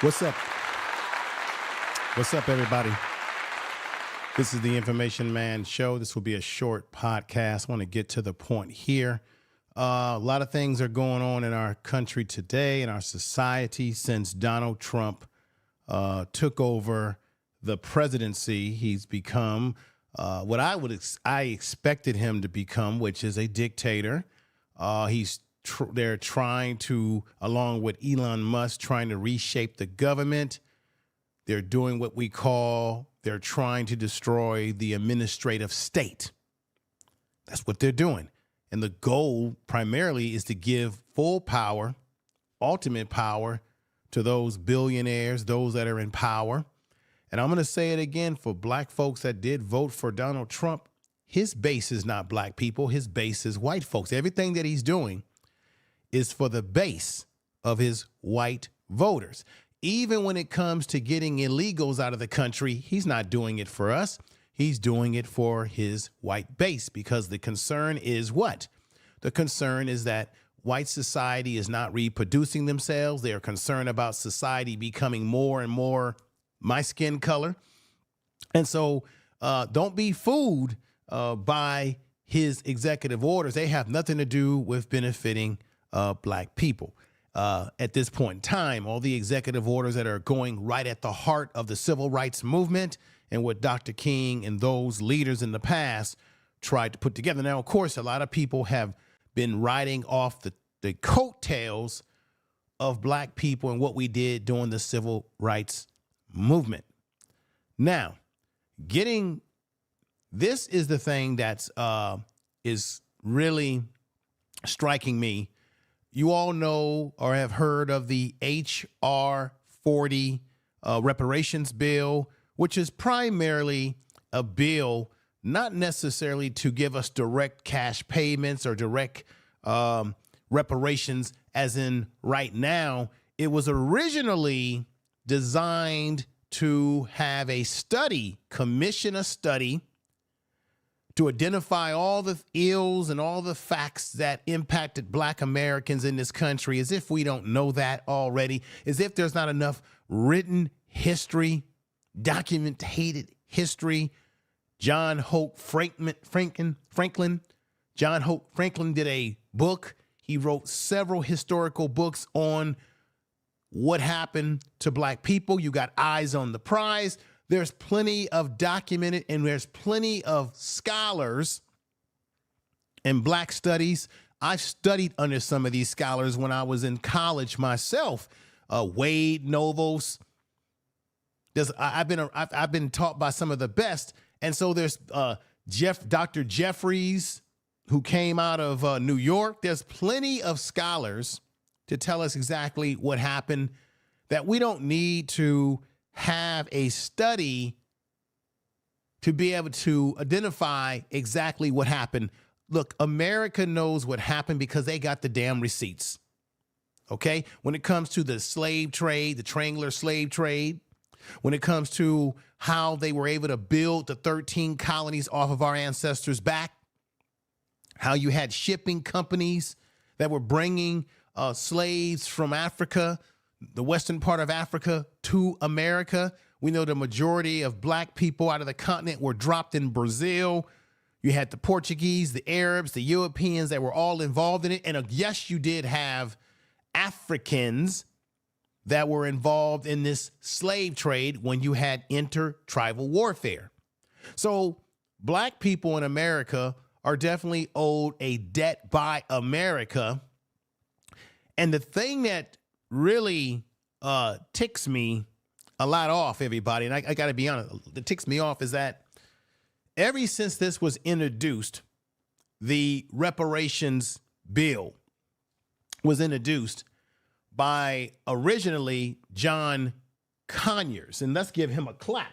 What's up? What's up, everybody? This is the Information Man Show. This will be a short podcast. I want to get to the point here. A lot of things are going on in our country today, in our society, since Donald Trump took over the presidency. He's become what I expected him to become, which is a dictator. They're trying to, along with Elon Musk, trying to reshape the government. They're doing what they're trying to destroy the administrative state. That's what they're doing. And the goal primarily is to give full power, ultimate power, to those billionaires, those that are in power. And I'm going to say it again for black folks that did vote for Donald Trump. His base is not black people. His base is white folks. Everything that he's doing is for the base of his white voters. Even when it comes to getting illegals out of the country, he's not doing it for us. He's doing it for his white base, because the concern is what? The concern is that white society is not reproducing themselves. They are concerned about society becoming more and more my skin color. And so don't be fooled by his executive orders. They have nothing to do with benefiting black people. At this point in time, all the executive orders that are going right at the heart of the civil rights movement and what Dr. King and those leaders in the past tried to put together. Now, of course, a lot of people have been riding off the coattails of black people and what we did during the civil rights movement. Now, this is the thing that's is really striking me. You all know or have heard of the HR40 reparations bill, which is primarily a bill not necessarily to give us direct cash payments or direct reparations, as in right now. It was originally designed to have commission a study to identify all the ills and all the facts that impacted black Americans in this country, as if we don't know that already, as if there's not enough written history, documented history. John Hope Franklin did a book. He wrote several historical books on what happened to black people. You got Eyes on the Prize. There's plenty of documented, and there's plenty of scholars in black studies. I've studied under some of these scholars when I was in college myself. Wade Novos. I've been taught by some of the best. And so there's Dr. Jeffries, who came out of New York. There's plenty of scholars to tell us exactly what happened, that we don't need to have a study to be able to identify exactly what happened. Look, America knows what happened because they got the damn receipts. Okay? When it comes to the slave trade, the triangular slave trade, when it comes to how they were able to build the 13 colonies off of our ancestors' back, how you had shipping companies that were bringing slaves from Africa, the western part of Africa, to America. We know the majority of black people out of the continent were dropped in Brazil. You had the Portuguese, the Arabs, the Europeans that were all involved in it. And yes, you did have Africans that were involved in this slave trade when you had intertribal warfare. So black people in America are definitely owed a debt by America. And the thing that really ticks me a lot off, everybody, and I got to be honest, that ticks me off is that ever since this was introduced, the reparations bill was introduced by originally John Conyers, and let's give him a clap.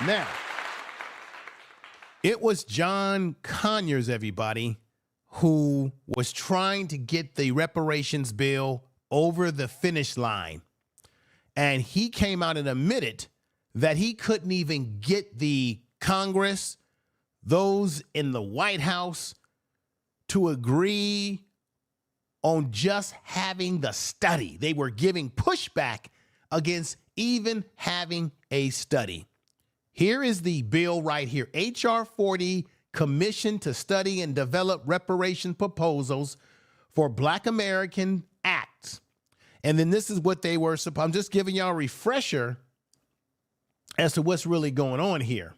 Now, it was John Conyers, everybody, who was trying to get the reparations bill over the finish line. And he came out and admitted that he couldn't even get the Congress, those in the White House, to agree on just having the study. They were giving pushback against even having a study. Here is the bill right here. HR40, Commission to Study and Develop Reparation Proposals for Black American Acts. And then this is what they were supposed. I'm just giving y'all a refresher as to what's really going on here.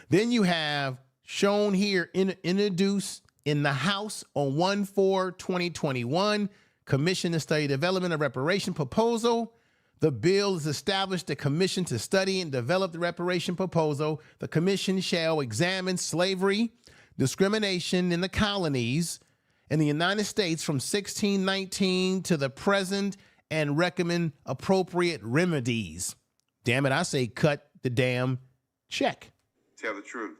Then you have shown here introduced in the House on 1/4/2021, Commission to Study Development of Reparation Proposal. The bill has established a commission to study and develop the reparation proposal. The commission shall examine slavery, discrimination in the colonies in the United States from 1619 to the present and recommend appropriate remedies. Damn it, I say cut the damn check. Tell the truth.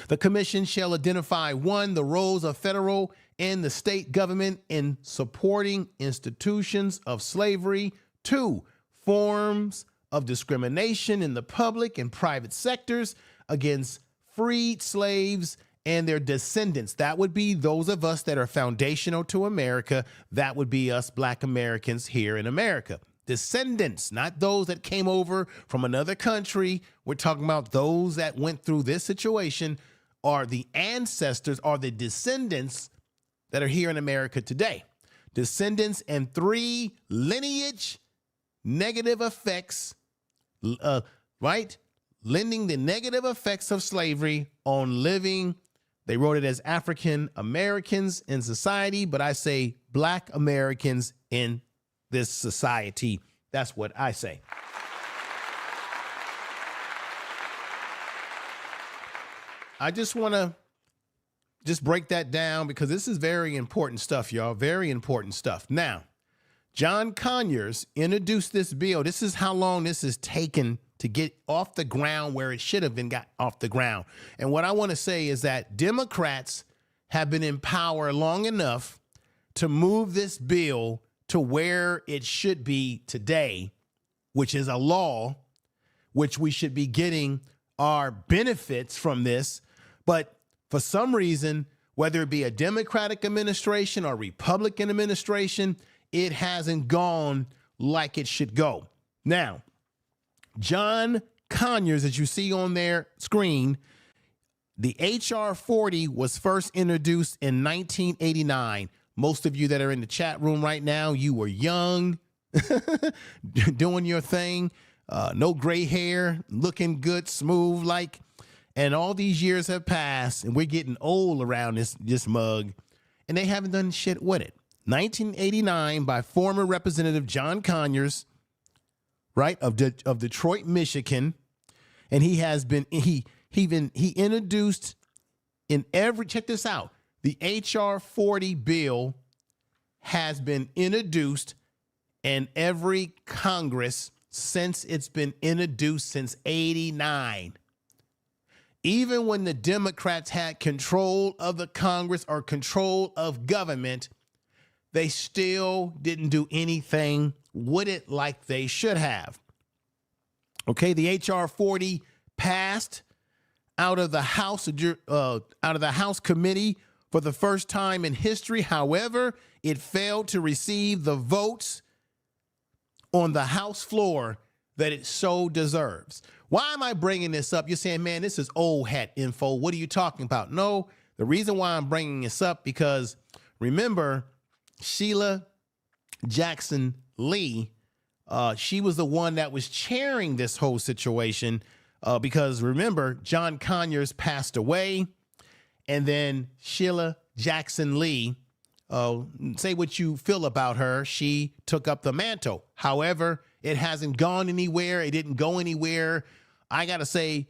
The commission shall identify, 1, the roles of federal and the state government in supporting institutions of slavery. 2, forms of discrimination in the public and private sectors against freed slaves and their descendants. That would be those of us that are foundational to America. That would be us Black Americans here in America. Descendants, not those that came over from another country. We're talking about those that went through this situation, are the ancestors, are the descendants that are here in America today. Descendants. And 3, lineage, negative effects, right? Lending the negative effects of slavery on living. They wrote it as African Americans in society, but I say Black Americans in this society. That's what I say. I just want to break that down because this is very important stuff, y'all. Very important stuff. Now, John Conyers introduced this bill. This is how long this has taken to get off the ground where it should have been got off the ground. And what I want to say is that Democrats have been in power long enough to move this bill to where it should be today, which is a law, which we should be getting our benefits from this. But for some reason, whether it be a Democratic administration or Republican administration, it hasn't gone like it should go. Now, John Conyers, as you see on their screen, the HR40 was first introduced in 1989. Most of you that are in the chat room right now, you were young, doing your thing, no gray hair, looking good, smooth, like, and all these years have passed, and we're getting old around this mug, and they haven't done shit with it. 1989 by former Representative John Conyers, right, of Detroit, Michigan, and he introduced in every, check this out, the HR40 bill has been introduced in every Congress since it's been introduced since 89. Even when the Democrats had control of the Congress or control of government, they still didn't do anything with it like they should have. Okay, the HR40 passed out of the House committee for the first time in history. However, it failed to receive the votes on the House floor that it so deserves. Why am I bringing this up? You're saying, man, this is old hat info. What are you talking about? No, the reason why I'm bringing this up because remember, Sheila Jackson Lee, she was the one that was chairing this whole situation because remember, John Conyers passed away, and then Sheila Jackson Lee, say what you feel about her, she took up the mantle. However, it hasn't gone anywhere. It didn't go anywhere. I got to say,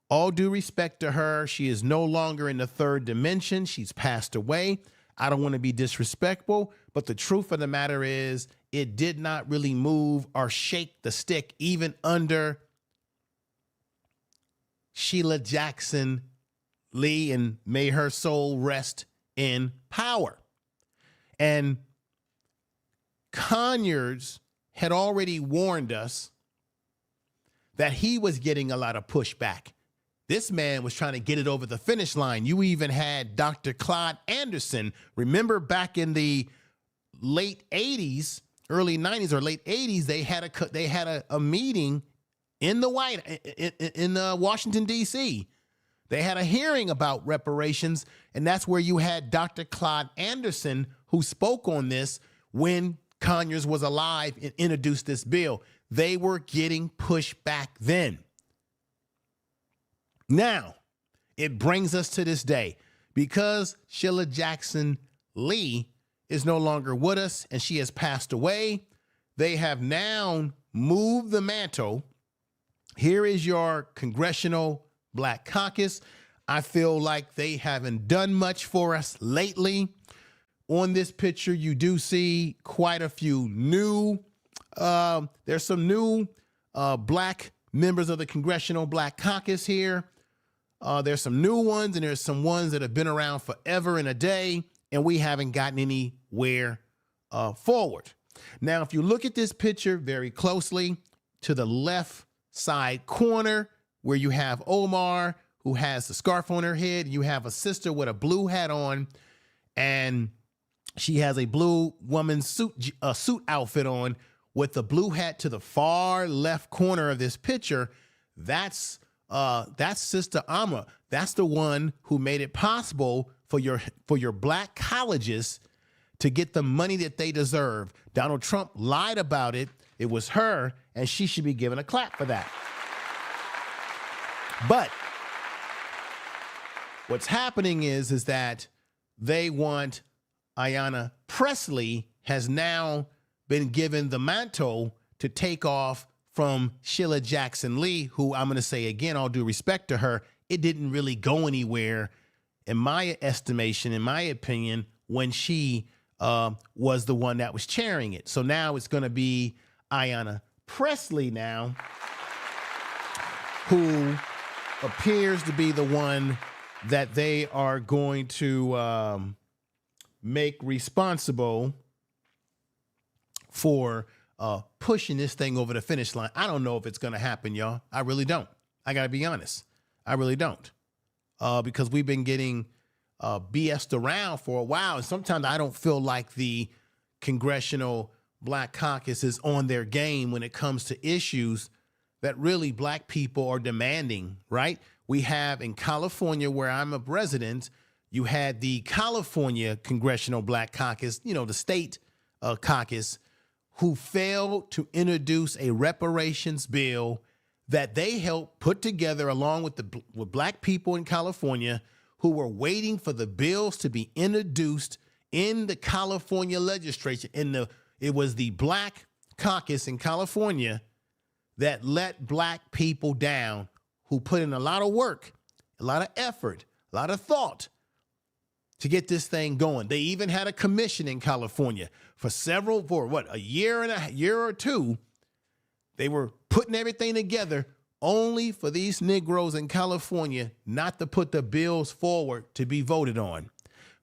all due respect to her, she is no longer in the third dimension. She's passed away. I don't want to be disrespectful, but the truth of the matter is it did not really move or shake the stick even under Sheila Jackson Lee, and may her soul rest in power. And Conyers had already warned us that he was getting a lot of pushback. This man was trying to get it over the finish line. You even had Dr. Claude Anderson. Remember back in the late 80s, early 90s or late 80s, they had a meeting in the Washington, D.C. They had a hearing about reparations, and that's where you had Dr. Claude Anderson, who spoke on this when Conyers was alive and introduced this bill. They were getting pushed back then. Now, it brings us to this day. Because Sheila Jackson Lee is no longer with us and she has passed away, they have now moved the mantle. Here is your Congressional Black Caucus. I feel like they haven't done much for us lately. On this picture, you do see quite a few new, there's some new black members of the Congressional Black Caucus here. There's some new ones, and there's some ones that have been around forever and a day, and we haven't gotten anywhere forward. Now, if you look at this picture very closely, to the left side corner where you have Omar, who has the scarf on her head, you have a sister with a blue hat on, and she has a blue woman's suit outfit on with the blue hat to the far left corner of this picture. That's Sister Amra. That's the one who made it possible for your black colleges to get the money that they deserve. Donald Trump lied about it. It was her, and she should be given a clap for that. But what's happening is that they want Ayanna Pressley has now been given the mantle to take off from Sheila Jackson Lee, who I'm going to say again, all due respect to her, it didn't really go anywhere, in my estimation, in my opinion, when she was the one that was chairing it. So now it's going to be Ayanna Pressley now, who appears to be the one that they are going to make responsible for pushing this thing over the finish line. I don't know if it's going to happen, y'all. I really don't. I got to be honest. I really don't. Because we've been getting BS'd around for a while. And sometimes I don't feel like the Congressional Black Caucus is on their game when it comes to issues that really black people are demanding, right? We have in California, where I'm a resident, you had the California Congressional Black Caucus, you know, the state caucus, who failed to introduce a reparations bill that they helped put together along with black people in California who were waiting for the bills to be introduced in the California legislature. It was the Black Caucus in California that let black people down, who put in a lot of work, a lot of effort, a lot of thought to get this thing going. They even had a commission in California for a year or two. They were putting everything together only for these Negroes in California not to put the bills forward to be voted on.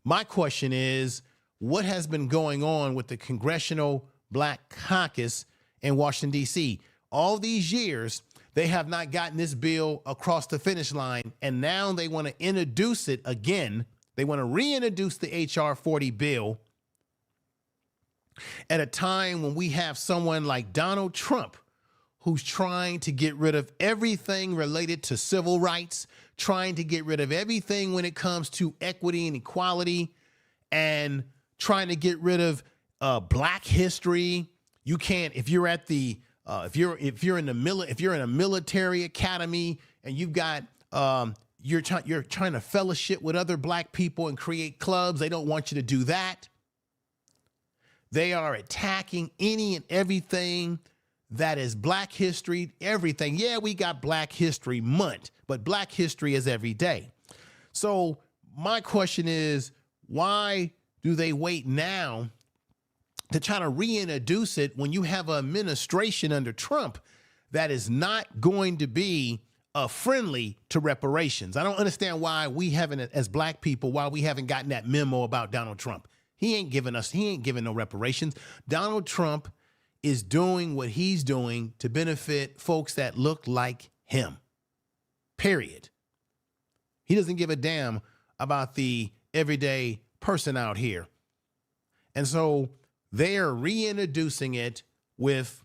My question is, what has been going on with the Congressional Black Caucus in Washington, D.C.? All these years, they have not gotten this bill across the finish line, and now they want to introduce it again. They want to reintroduce the HR40 bill at a time when we have someone like Donald Trump, who's trying to get rid of everything related to civil rights, trying to get rid of everything when it comes to equity and equality, and trying to get rid of black history. You can't, if you're at the if you're in a military academy and you've got you're trying to fellowship with other black people and create clubs, they don't want you to do that. They are attacking any and everything that is black history, everything. Yeah, we got Black History Month, but black history is every day. So my question is, why do they wait now to try to reintroduce it when you have an administration under Trump that is not going to be friendly to reparations? I don't understand why we haven't, as black people, why we haven't gotten that memo about Donald Trump. He ain't giving no reparations. Donald Trump is doing what he's doing to benefit folks that look like him, period. He doesn't give a damn about the everyday person out here. And so they are reintroducing it with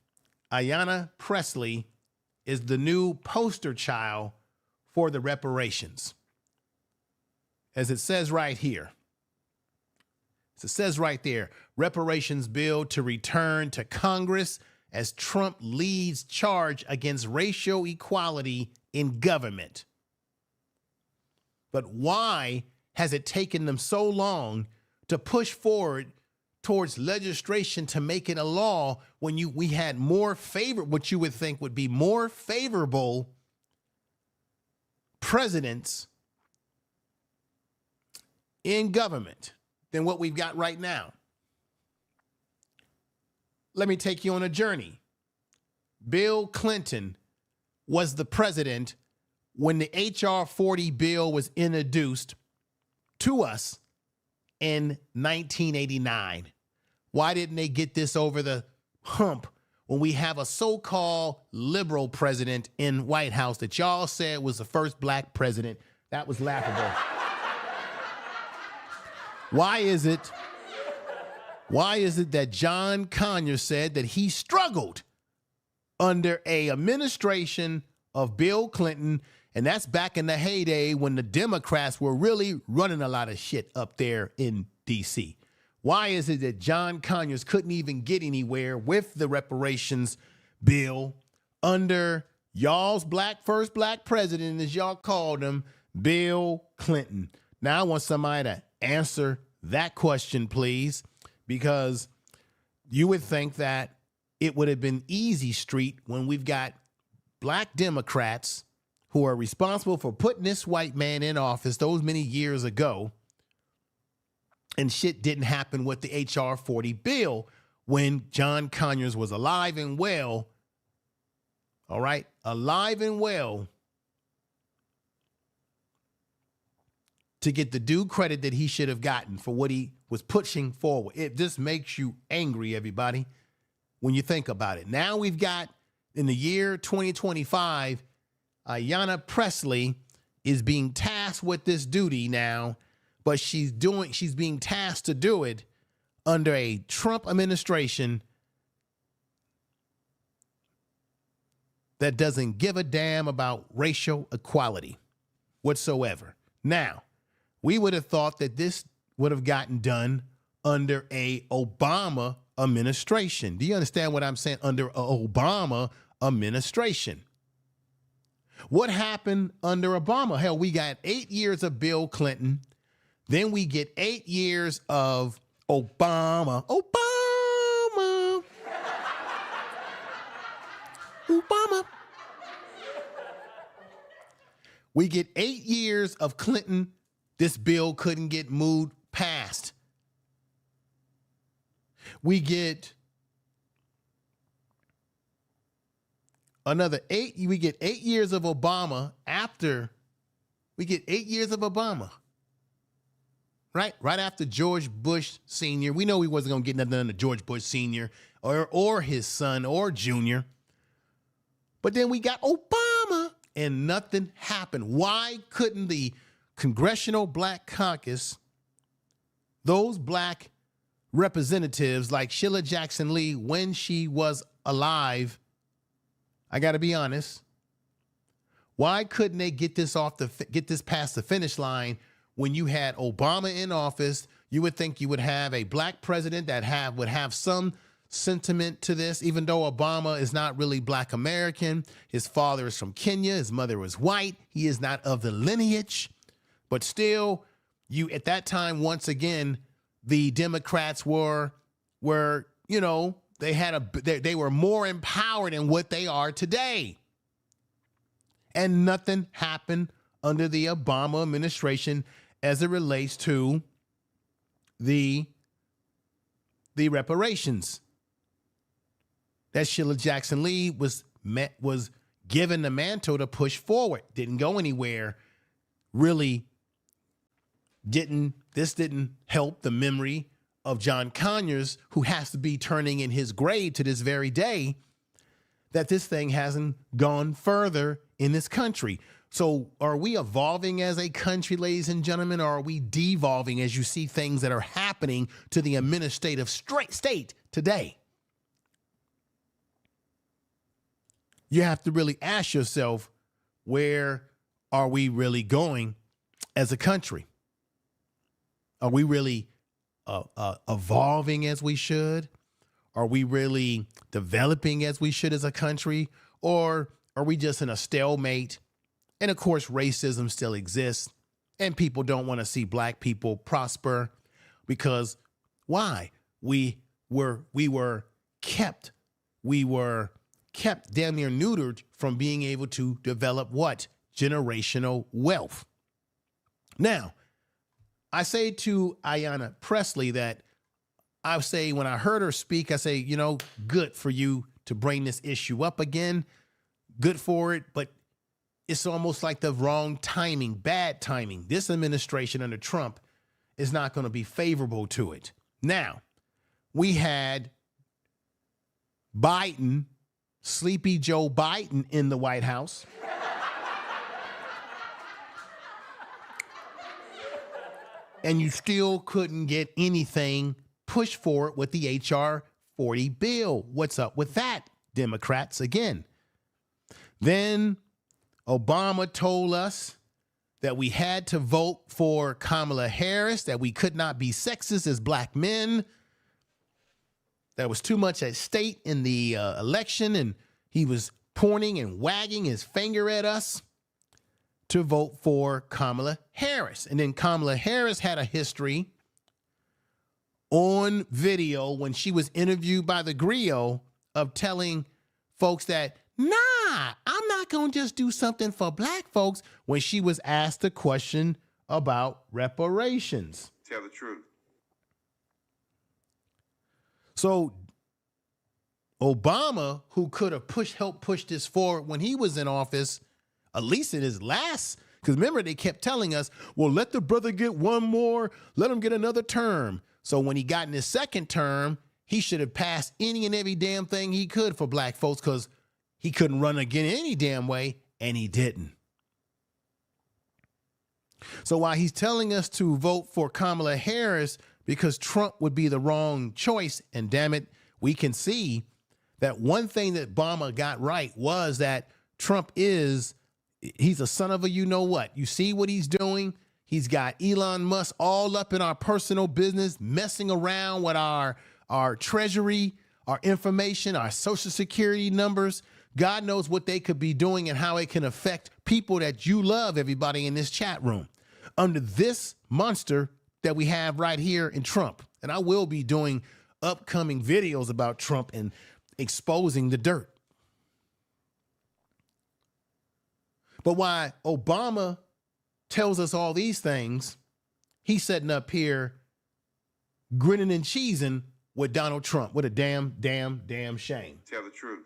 Ayanna Pressley is the new poster child for the reparations. As it says right here. As it says right there, reparations bill to return to Congress as Trump leads charge against racial equality in government. But why has it taken them so long to push forward towards legislation to make it a law when we had more what you would think would be more favorable presidents in government than what we've got right now? Let me take you on a journey. Bill Clinton was the president when the HR40 bill was introduced to us in 1989. Why didn't they get this over the hump when we have a so-called liberal president in White House that y'all said was the first black president? That was laughable. Why is it that John Conyers said that he struggled under a administration of Bill Clinton, and that's back in the heyday when the Democrats were really running a lot of shit up there in D.C.? Why is it that John Conyers couldn't even get anywhere with the reparations bill under y'all's first black president, as y'all called him, Bill Clinton? Now I want somebody to answer that question, please, because you would think that it would have been easy street when we've got black Democrats who are responsible for putting this white man in office those many years ago, and shit didn't happen with the HR40 bill when John Conyers was alive and well. All right, alive and well, to get the due credit that he should have gotten for what he was pushing forward. It just makes you angry, everybody, when you think about it. Now we've got, in the year 2025, Ayanna Pressley is being tasked with this duty now, but she's being tasked to do it under a Trump administration that doesn't give a damn about racial equality whatsoever. Now, we would have thought that this would have gotten done under a Obama administration. Do you understand what I'm saying? Under an Obama administration. What happened under Obama? Hell, we got 8 years of Bill Clinton. Then we get 8 years of Obama. Obama. Obama. We get 8 years of Clinton. This bill couldn't get moved past. We get another 8. We get 8 years of Obama after. We get 8 years of Obama. Right after George Bush Sr. We know he wasn't going to get nothing under George Bush Sr. or his son or Jr. But then we got Obama and nothing happened. Why couldn't the Congressional Black Caucus, those black representatives like Sheila Jackson Lee when she was alive, I got to be honest, why couldn't they get this past the finish line? When you had Obama in office, you would think you would have a black president that would have some sentiment to this, even though Obama is not really black American. His father is from Kenya. His mother was white. He is not of the lineage. But still, at that time, once again, the Democrats were they were more empowered than what they are today. And nothing happened under the Obama administration as it relates to the reparations that Sheila Jackson Lee was given the mantle to push forward. Didn't go anywhere. Really didn't help the memory of John Conyers, who has to be turning in his grave to this very day, that this thing hasn't gone further in this country. So are we evolving as a country, ladies and gentlemen, or are we devolving as you see things that are happening to the administrative state today? You have to really ask yourself, where are we really going as a country? Are we really evolving as we should? Are we really developing as we should as a country? Or are we just in a stalemate? And of course, racism still exists, and people don't want to see black people prosper because why? We were kept damn near neutered from being able to develop what? Generational wealth. Now, I say to Ayanna Pressley that when I heard her speak, I say, you know, good for you to bring this issue up again. Good for it, but it's almost like the wrong timing, bad timing. This administration under Trump is not going to be favorable to it. Now, we had Biden, Sleepy Joe Biden, in the White House. And you still couldn't get anything pushed forward with the HR40 bill. What's up with that, Democrats, again? Then Obama told us that we had to vote for Kamala Harris, that we could not be sexist as black men. There was too much at stake in the election, and he was pointing and wagging his finger at us to vote for Kamala Harris. And then Kamala Harris had a history on video when she was interviewed by the Griot of telling folks that, nah, I'm not going to just do something for black folks, when she was asked a question about reparations. Tell the truth. So Obama, who could have helped push this forward when he was in office, at least in his last, because remember, they kept telling us, well, let the brother get one more, let him get another term. So when he got in his second term, he should have passed any and every damn thing he could for black folks, because he couldn't run again any damn way, and he didn't. So while he's telling us to vote for Kamala Harris because Trump would be the wrong choice, and damn it, we can see that one thing that Obama got right was that Trump he's a son of a you-know-what. You see what he's doing? He's got Elon Musk all up in our personal business, messing around with our treasury, our information, our social security numbers. God knows what they could be doing and how it can affect people that you love, everybody in this chat room, under this monster that we have right here in Trump. And I will be doing upcoming videos about Trump and exposing the dirt. But why Obama tells us all these things, he's sitting up here grinning and cheesing with Donald Trump. What a damn shame. Tell the truth.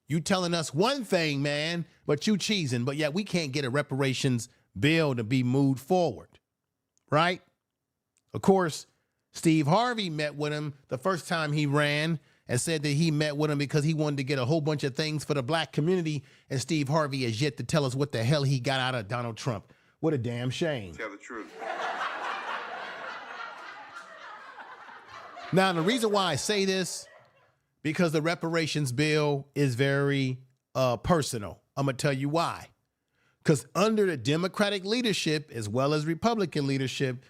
You telling us one thing, man, but you cheesing, but yet we can't get a reparations bill to be moved forward, right? Of course, Steve Harvey met with him the first time he ran and said that he met with him because he wanted to get a whole bunch of things for the black community, and Steve Harvey has yet to tell us what the hell he got out of Donald Trump. What a damn shame. Tell the truth. Now, the reason why I say this, because the reparations bill is very personal. I'm going to tell you why. Because under the Democratic leadership, as well as Republican leadership,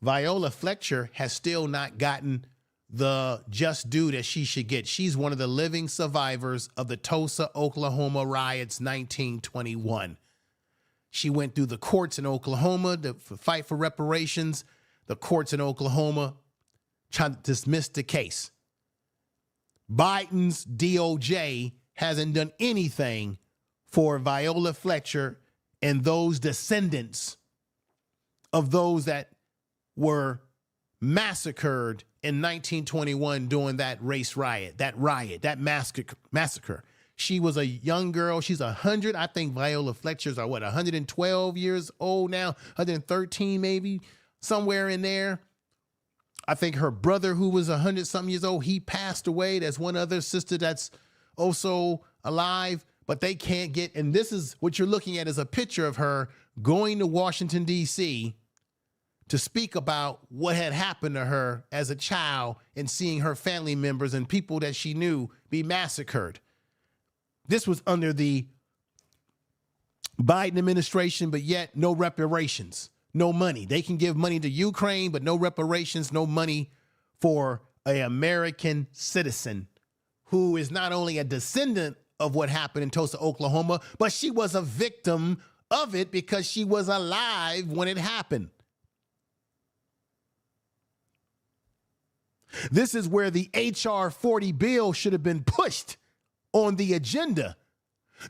Viola Fletcher has still not gotten the just due that she should get. She's one of the living survivors of the Tulsa, Oklahoma riots, 1921. She went through the courts in Oklahoma to fight for reparations. The courts in Oklahoma tried to dismiss the case. Biden's D-N.J hasn't done anything for Viola Fletcher and those descendants of those that were massacred in 1921 during that that massacre. She was a young girl. She's 100. I think Viola Fletcher's are 112 years old now, 113 maybe, somewhere in there. I think her brother, who was 100-something years old, he passed away. There's one other sister that's also alive. but they can't get, and this is what you're looking at is a picture of her going to Washington, D.C. to speak about what had happened to her as a child and seeing her family members and people that she knew be massacred. This was under the Biden administration, but yet no reparations, no money. They can give money to Ukraine, but no reparations, no money for an American citizen who is not only a descendant of what happened in Tulsa, Oklahoma, but she was a victim of it because she was alive when it happened. This is where the HR40 bill should have been pushed on the agenda.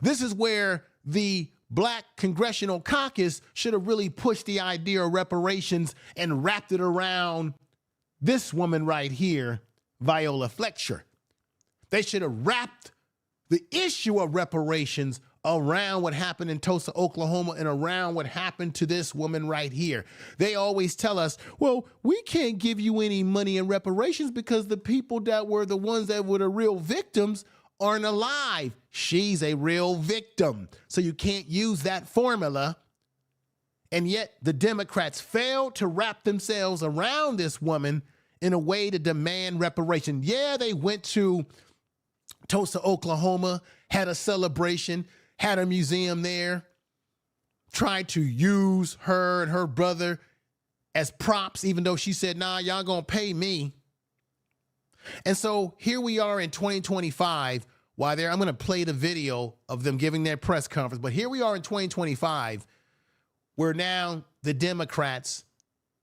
This is where the Black Congressional Caucus should have really pushed the idea of reparations and wrapped it around this woman right here, Viola Fletcher. They should have wrapped the issue of reparations around what happened in Tulsa, Oklahoma, and around what happened to this woman right here. They always tell us, well, we can't give you any money in reparations because the people that were the ones that were the real victims aren't alive. She's a real victim. So you can't use that formula. And yet the Democrats failed to wrap themselves around this woman in a way to demand reparation. Yeah, they went to Tulsa, Oklahoma, had a celebration, had a museum there, tried to use her and her brother as props, even though she said, nah, y'all gonna pay me. And so here we are in 2025, I'm gonna play the video of them giving their press conference, but here we are in 2025, where now the Democrats,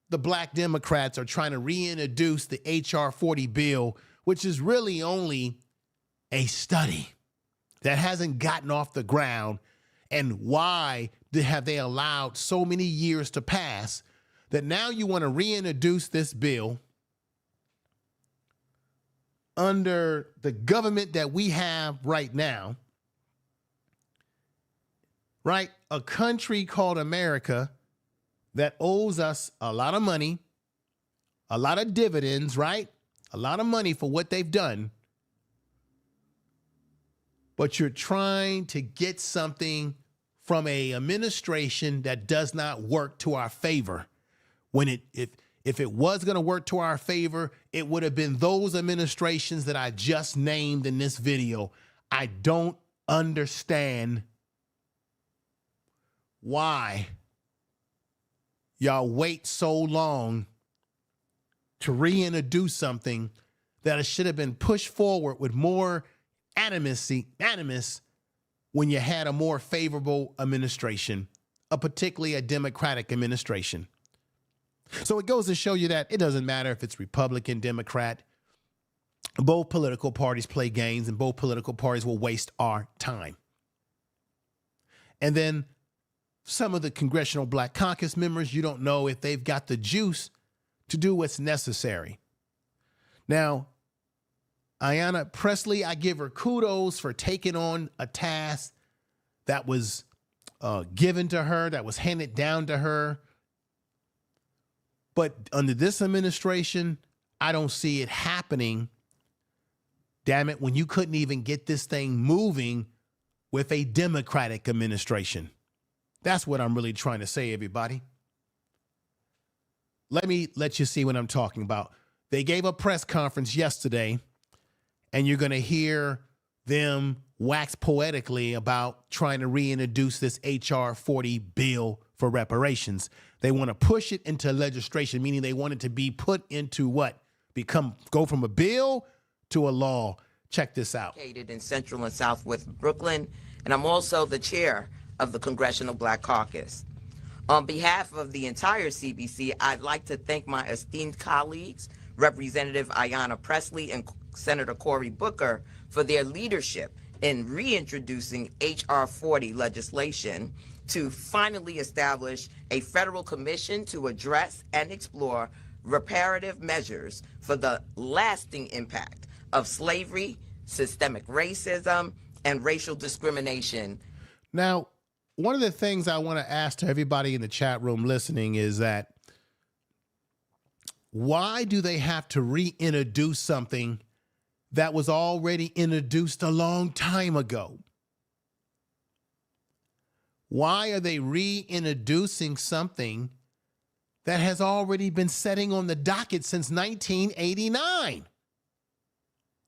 the Black Democrats, are trying to reintroduce the HR40 bill, which is really only a study that hasn't gotten off the ground. And why have they allowed so many years to pass that now you want to reintroduce this bill under the government that we have right now, right? A country called America that owes us a lot of money, a lot of dividends, right? A lot of money for what they've done. But you're trying to get something from a administration that does not work to our favor. When if it was going to work to our favor, it would have been those administrations that I just named in this video. I don't understand why y'all wait so long to reintroduce something that should have been pushed forward with more animus when you had a more favorable administration, particularly a Democratic administration. So it goes to show you that it doesn't matter if it's Republican, Democrat. Both political parties play games, and both political parties will waste our time. And then some of the Congressional Black Caucus members, you don't know if they've got the juice to do what's necessary. Now, Ayanna Pressley, I give her kudos for taking on a task that was given to her, that was handed down to her. But under this administration, I don't see it happening. Damn it, when you couldn't even get this thing moving with a Democratic administration. That's what I'm really trying to say, everybody. Let me let you see what I'm talking about. They gave a press conference yesterday, and you're going to hear them wax poetically about trying to reintroduce this HR40 bill for reparations. They want to push it into legislation, meaning they want it to be put into what? Go from a bill to a law. Check this out. Located in Central and Southwest Brooklyn, and I'm also the chair of the Congressional Black Caucus. On behalf of the entire CBC, I'd like to thank my esteemed colleagues, Representative Ayanna Pressley and Senator Cory Booker, for their leadership in reintroducing HR40 legislation to finally establish a federal commission to address and explore reparative measures for the lasting impact of slavery, systemic racism, and racial discrimination. Now, one of the things I want to ask to everybody in the chat room listening is that why do they have to reintroduce something that was already introduced a long time ago? Why are they reintroducing something that has already been sitting on the docket since 1989?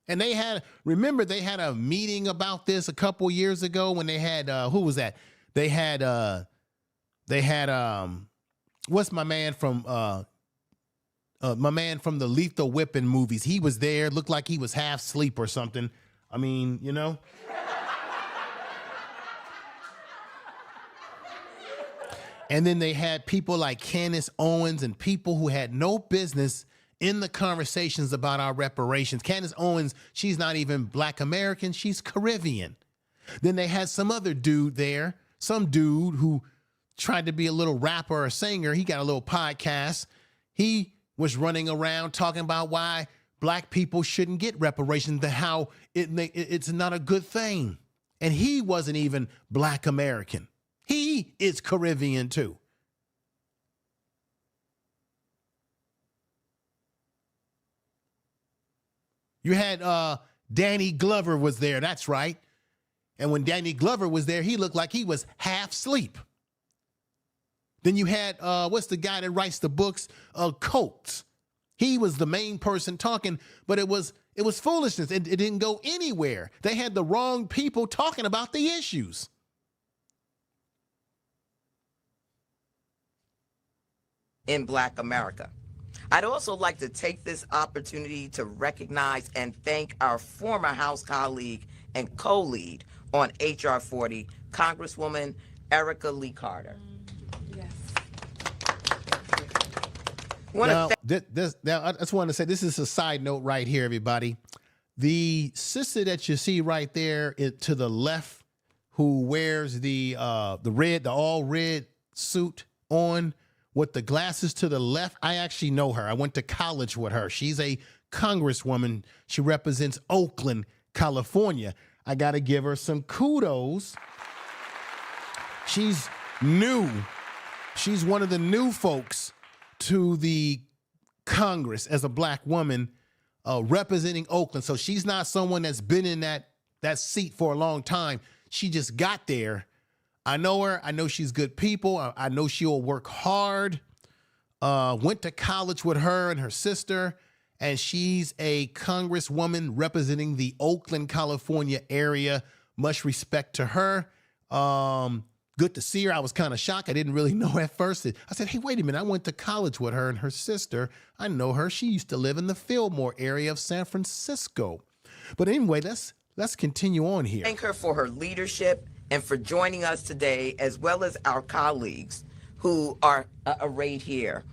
And they had, remember, they had a meeting about this a couple years ago when they had, who was that? They had, what's my man from the Lethal Weapon movies? He was there, looked like he was half asleep or something. I mean, you know. And then they had people like Candace Owens and people who had no business in the conversations about our reparations. Candace Owens, she's not even Black American, she's Caribbean. Then they had some other dude there, some dude who tried to be a little rapper or singer. He got a little podcast. He was running around talking about why Black people shouldn't get reparations, how it's not a good thing. And he wasn't even Black American. He is Caribbean too. You had Danny Glover was there. That's right. And when Danny Glover was there, he looked like he was half asleep. Then you had, what's the guy that writes the books? Coates. He was the main person talking, but it was foolishness. It didn't go anywhere. They had the wrong people talking about the issues. In Black America. I'd also like to take this opportunity to recognize and thank our former House colleague and co-lead on HR40, Congresswoman Erica Lee Carter. Yes. Now, I just want to say this is a side note right here, everybody. The sister that you see right there to the left, who wears the all red suit on with the glasses to the left, I actually know her. I went to college with her. She's a congresswoman. She represents Oakland, California. I got to give her some kudos. She's new. She's one of the new folks to the Congress as a Black woman representing Oakland. So she's not someone that's been in that seat for a long time. She just got there. I know her. I know she's good people. I know she'll work hard. Went to college with her and her sister, and she's a congresswoman representing the Oakland, California area. Much respect to her. Good to see her. I was kind of shocked. I didn't really know at first. I said, hey, wait a minute. I went to college with her and her sister. I know her. She used to live in the Fillmore area of San Francisco. But anyway, let's continue on here. Thank her for her leadership and for joining us today, as well as our colleagues who are arrayed here.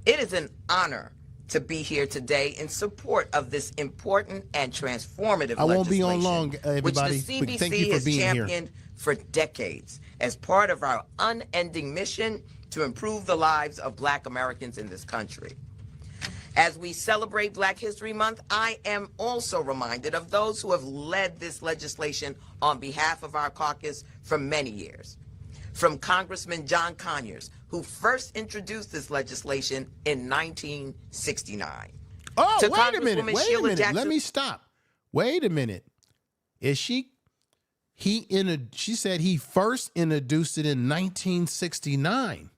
It is an honor to be here today in support of this important and transformative legislation. I won't be on long, everybody. Which the CBC Thank you for has being championed for decades as part of our unending mission to improve the lives of Black Americans in this country. As we celebrate Black History Month, I am also reminded of those who have led this legislation on behalf of our caucus for many years. From Congressman John Conyers, who first introduced this legislation in 1969. Oh, wait a minute. Let me stop. Wait a minute. She said he first introduced it in 1969.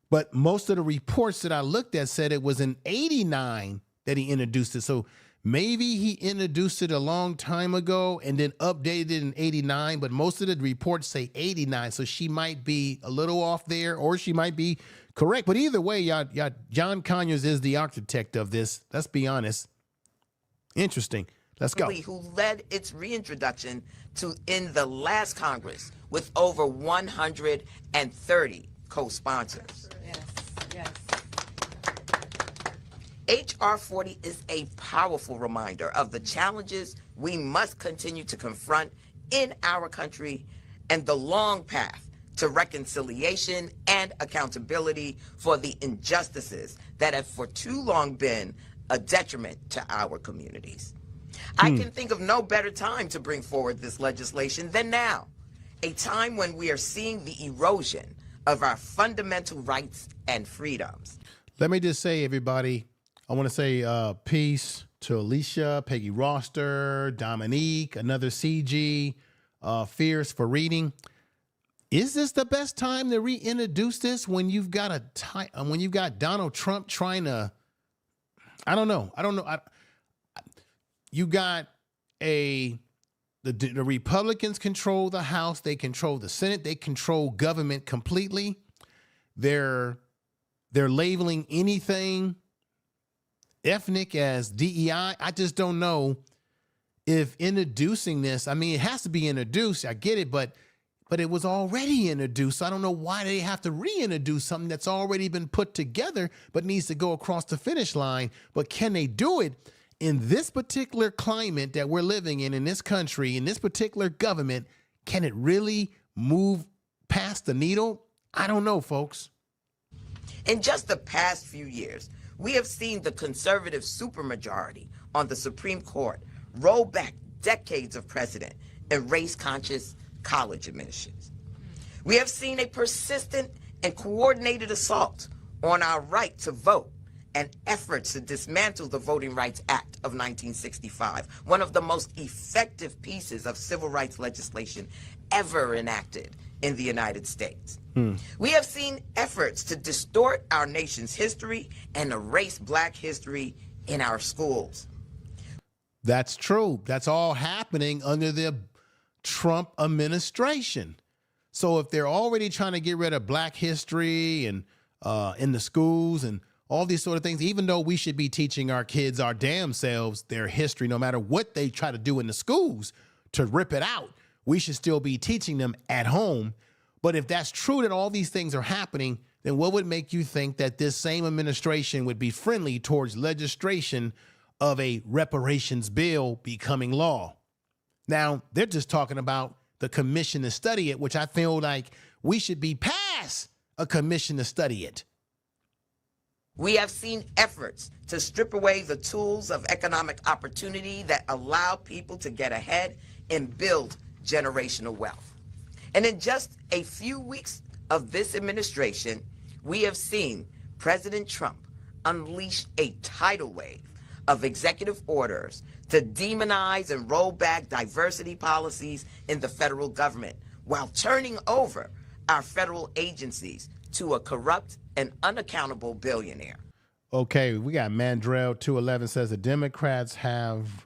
But most of the reports that I looked at said it was in 89 that he introduced it. So maybe he introduced it a long time ago and then updated it in 89, but most of the reports say 89. So she might be a little off there, or she might be correct. But either way, y'all, John Conyers is the architect of this. Let's be honest. Interesting. Let's go. Who led its reintroduction in the last Congress with over 130 co-sponsors. Yes. HR40 is a powerful reminder of the challenges we must continue to confront in our country and the long path to reconciliation and accountability for the injustices that have for too long been a detriment to our communities. I can think of no better time to bring forward this legislation than now, a time when we are seeing the erosion of our fundamental rights and freedoms. Let me just say, everybody, I want to say peace, to Alicia, Peggy Roster, Dominique, another CG, Fierce for reading. Is this the best time to reintroduce this when you've got when you've got Donald Trump trying to? I don't know. You got the Republicans control the House. They control the Senate. They control government completely. They're labeling anything ethnic as DEI. I just don't know if introducing this. I mean, it has to be introduced. I get it, but it was already introduced. So I don't know why they have to reintroduce something that's already been put together, but needs to go across the finish line. But can they do it in this particular climate that we're living in this country, in this particular government? Can it really move past the needle? I don't know, folks. In just the past few years, we have seen the conservative supermajority on the Supreme Court roll back decades of precedent in race-conscious college admissions. We have seen a persistent and coordinated assault on our right to vote and efforts to dismantle the Voting Rights Act of 1965, one of the most effective pieces of civil rights legislation ever enacted in the United States. We have seen efforts to distort our nation's history and erase Black history in our schools. That's true. That's all happening under the Trump administration. So if they're already trying to get rid of Black history and in the schools and all these sort of things, even though we should be teaching our kids our damn selves their history, no matter what they try to do in the schools to rip it out, we should still be teaching them at home. But if that's true that all these things are happening, then what would make you think that this same administration would be friendly towards legislation of a reparations bill becoming law? Now, they're just talking about the commission to study it, which I feel like we should be past a commission to study it. We have seen efforts to strip away the tools of economic opportunity that allow people to get ahead and build generational wealth. And in just a few weeks of this administration, we have seen President Trump unleash a tidal wave of executive orders to demonize and roll back diversity policies in the federal government while turning over our federal agencies to a corrupt and unaccountable billionaire. Okay, we got Mandrell 211 says the Democrats have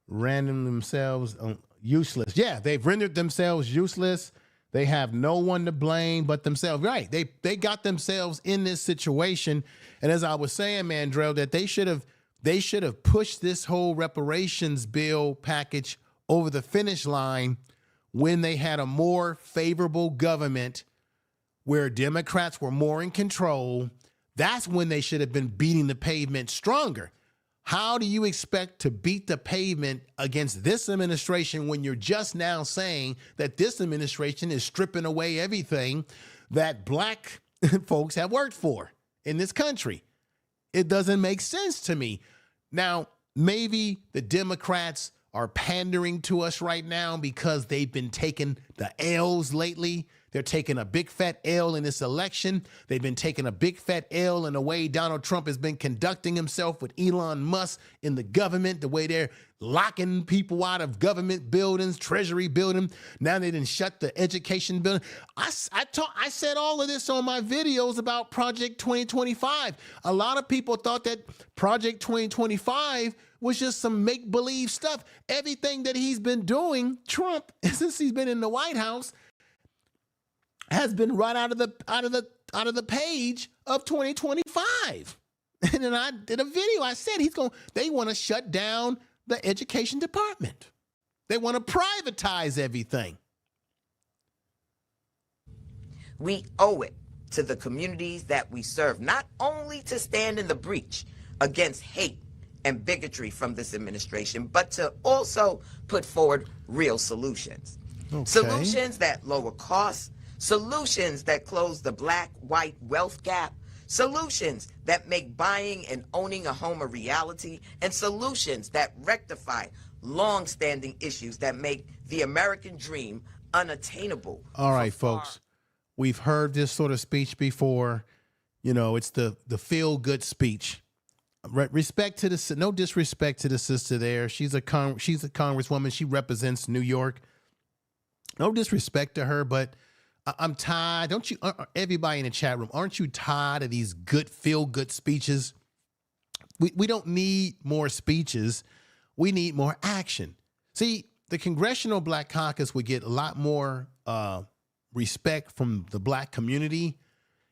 rendered themselves useless. Yeah, they've rendered themselves useless. They have no one to blame but themselves. Right, they got themselves in this situation. And as I was saying, Mandrell, that they should have pushed this whole reparations bill package over the finish line when they had a more favorable government where Democrats were more in control. That's when they should have been beating the pavement stronger. How do you expect to beat the pavement against this administration when you're just now saying that this administration is stripping away everything that Black folks have worked for in this country? It doesn't make sense to me. Now, maybe the Democrats are pandering to us right now because they've been taking the L's lately. They're taking a big fat L in this election. They've been taking a big fat L in the way Donald Trump has been conducting himself with Elon Musk in the government, the way they're locking people out of government buildings, Treasury building. Now they didn't shut the education building. I said all of this on my videos about Project 2025. A lot of people thought that Project 2025 was just some make-believe stuff. Everything that he's been doing, Trump, since he's been in the White House, has been right out of the page of 2025. And then I did a video. I said they want to shut down the education department. They want to privatize everything. We owe it to the communities that we serve not only to stand in the breach against hate and bigotry from this administration, but to also put forward real solutions. Okay. Solutions that lower costs, solutions that close the Black-white wealth gap, solutions that make buying and owning a home a reality, and solutions that rectify long-standing issues that make the American dream unattainable. All right, folks, we've heard this sort of speech before. You know, it's the feel-good speech. Respect to the no disrespect to the sister there. She's a congresswoman. She represents New York. No disrespect to her, but I'm tired. Don't you? Everybody in the chat room, aren't you tired of these good feel-good speeches? We don't need more speeches. We need more action. See, the Congressional Black Caucus would get a lot more respect from the Black community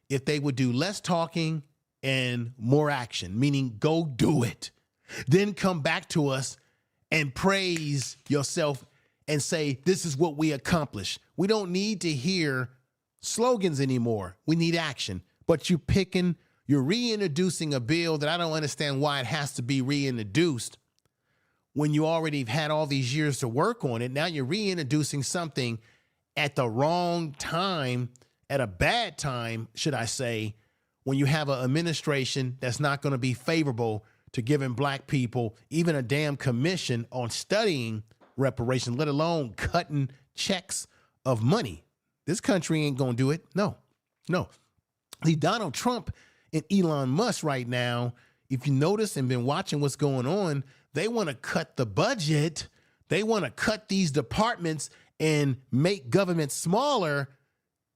if they would do less talking and more action, meaning go do it. Then come back to us and praise yourself and say, this is what we accomplished. We don't need to hear slogans anymore. We need action. But you're reintroducing a bill that I don't understand why it has to be reintroduced when you already had all these years to work on it. Now you're reintroducing something at the wrong time, at a bad time, should I say, when you have an administration that's not going to be favorable to giving Black people even a damn commission on studying reparations, let alone cutting checks of money. This country ain't going to do it. No. See, Donald Trump and Elon Musk right now, if you notice and been watching what's going on, they want to cut the budget. They want to cut these departments and make government smaller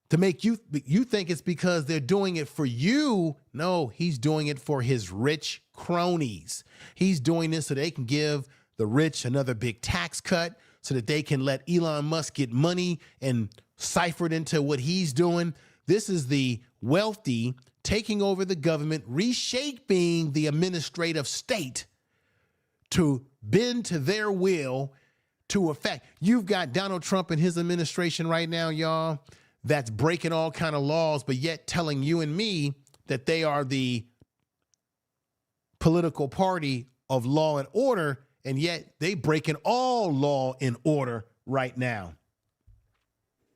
to make you think it's because they're doing it for you. No, he's doing it for his rich cronies. He's doing this so they can give the rich another big tax cut, so that they can let Elon Musk get money and cipher it into what he's doing. This is the wealthy taking over the government, reshaping the administrative state to bend to their will to effect. You've got Donald Trump and his administration right now, y'all, that's breaking all kind of laws, but yet telling you and me that they are the political party of law and order, and yet they breaking all law and order right now.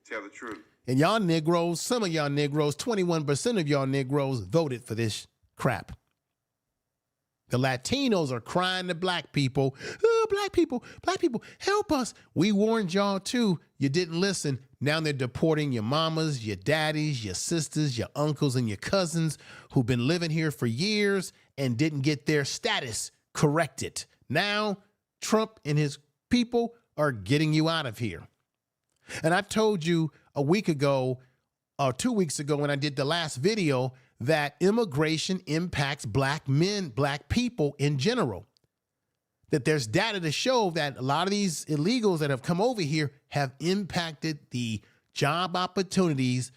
Tell the truth. And y'all Negroes, some of y'all Negroes, 21% of y'all Negroes voted for this crap. The Latinos are crying to Black people. Oh, Black people, help us. We warned y'all too. You didn't listen. Now they're deporting your mamas, your daddies, your sisters, your uncles, and your cousins who've been living here for years and didn't get their status corrected. Now Trump and his people are getting you out of here. And I've told you a week ago or 2 weeks ago when I did the last video that immigration impacts Black men, Black people in general. That there's data to show that a lot of these illegals that have come over here have impacted the job opportunities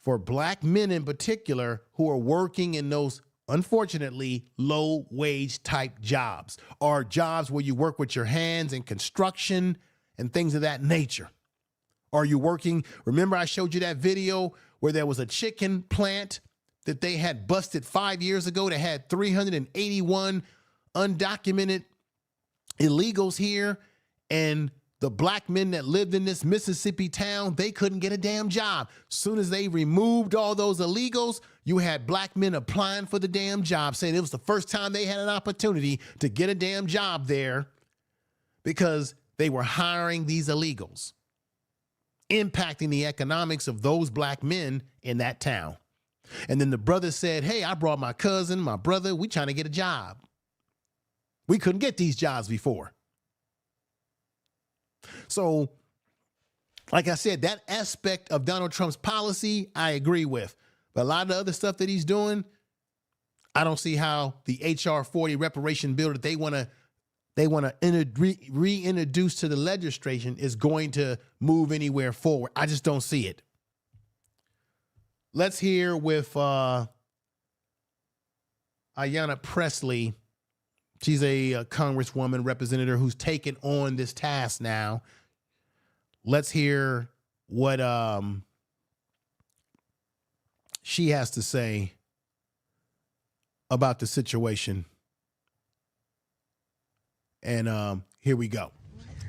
for Black men in particular who are working in those, unfortunately, low wage type jobs, or jobs where you work with your hands in construction and things of that nature. Are you working? Remember I showed you that video where there was a chicken plant that they had busted 5 years ago that had 381 undocumented illegals here, and the Black men that lived in this Mississippi town, they couldn't get a damn job. Soon as they removed all those illegals, you had Black men applying for the damn job, saying it was the first time they had an opportunity to get a damn job there because they were hiring these illegals, impacting the economics of those Black men in that town. And then the brother said, hey, I brought my cousin, my brother, we trying to get a job. We couldn't get these jobs before. So, like I said, that aspect of Donald Trump's policy, I agree with. But a lot of the other stuff that he's doing, I don't see how the HR40 reparation bill that they want to reintroduce to the legislation is going to move anywhere forward. I just don't see it. Let's hear with Ayanna Pressley. She's a congresswoman representative who's taken on this task now. Let's hear what she has to say about the situation. And here we go.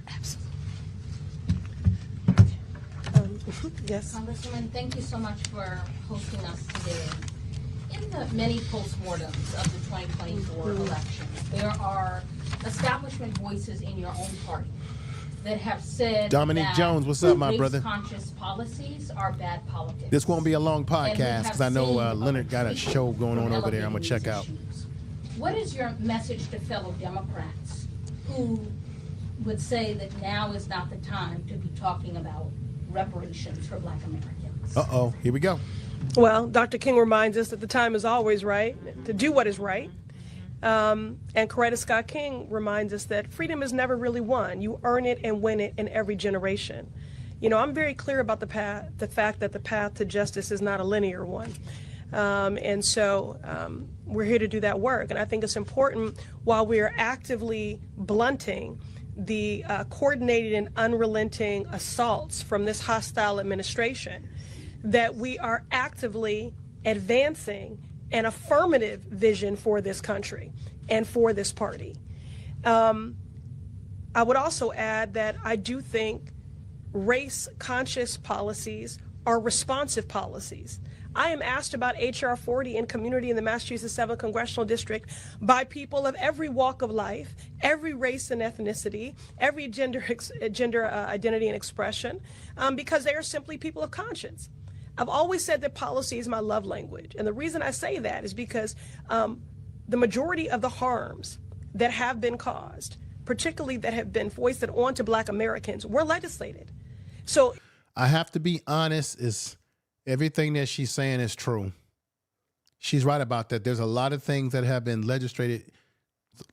Absolutely. Yes. Congresswoman, thank you so much for hosting us today. In the many postmortems of the 2024 election, there are establishment voices in your own party that have said Dominique that Jones, what's up, my brother? Race-conscious policies are bad politics. This won't be a long podcast because I know Leonard got a show going on over there I'm going to check out. What is your message to fellow Democrats who would say that now is not the time to be talking about reparations for Black Americans? Uh-oh, here we go. Well, Dr. King reminds us that the time is always right to do what is right. And Coretta Scott King reminds us that freedom is never really won. You earn it and win it in every generation. You know, I'm very clear about the fact that the path to justice is not a linear one. And so we're here to do that work. And I think it's important, while we are actively blunting the coordinated and unrelenting assaults from this hostile administration, that we are actively advancing an affirmative vision for this country and for this party. I would also add that I do think race-conscious policies are responsive policies. I am asked about HR40 in community in the Massachusetts 7th Congressional District by people of every walk of life, every race and ethnicity, every gender identity and expression, because they are simply people of conscience. I've always said that policy is my love language. And the reason I say that is because the majority of the harms that have been caused, particularly that have been foisted onto Black Americans, were legislated. So I have to be honest, is everything that she's saying is true. She's right about that. There's a lot of things that have been legislated.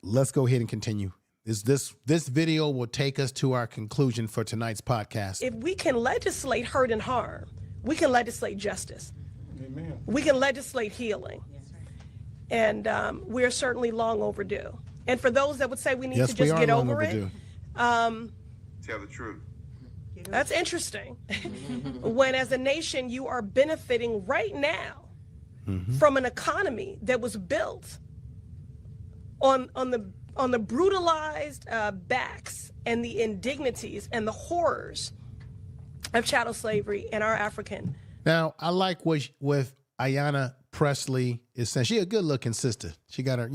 Let's go ahead and continue. This video will take us to our conclusion for tonight's podcast. If we can legislate hurt and harm, we can legislate justice. Amen. We can legislate healing. And we're certainly long overdue. And for those that would say we need to just get over it, Tell the truth. that's interesting. When as a nation you are benefiting right now from an economy that was built on the brutalized backs and the indignities and the horrors of chattel slavery in our African. Now, I like what Ayanna Pressley is saying. She's a good looking sister. She got her,